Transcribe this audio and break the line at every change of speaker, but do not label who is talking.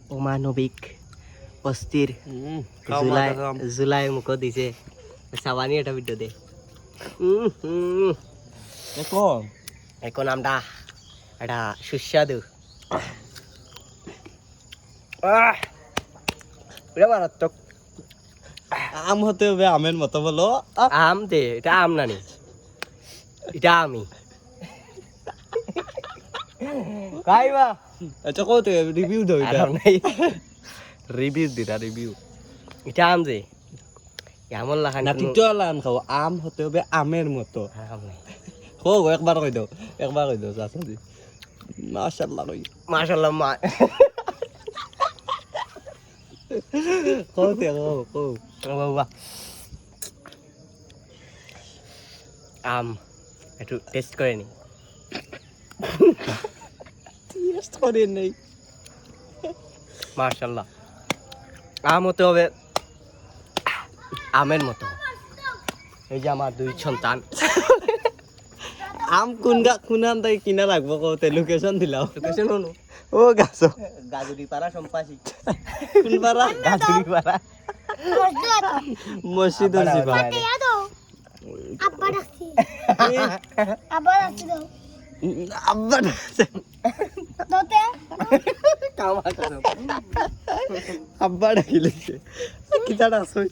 অমানবিক অস্থির জুলাই মুখ দিছে চাবানি এটা ভিডিও দে এখন আমরা এটা সুস্বাদু মারাত্মক
আম হতে হবে আমের মতো বলো
আম দে এটা আম নানি এটা আমি খাইবা
আচ্ছা কত রিভিউ দাও এটা
রিভিউ দিটা রিভিউ এটা আম যে এমন লাগান
না তিতো আম খাও আম হতে হবে আমের মতো
আম নাই
হোক একবার কই দাও চাচা দি মাশাআল্লাহ কই
মাশাআল্লাহ মা
কত
বাবা আম একটু টেস্ট করে নি
টেস্ট করে নেই
মাশাআল্লাহ আম হতে হবে আমের মতো এই যে আমার দুই সন্তান
আম কোন তাই কিনা লাগবো কতে লোকেশন দিলাও
লোকেশন হলো
ও গাছ
গাজুরি পাড়া সম্পাসি
কোন পারা
গাজুরি পাড়া
মসজিদ জিবা
আব্বা ডাকছি আব্বা ডাকছি দাও
আব্বা
দতে
কামা করো
আব্বা ডাকিলে কিটা আসই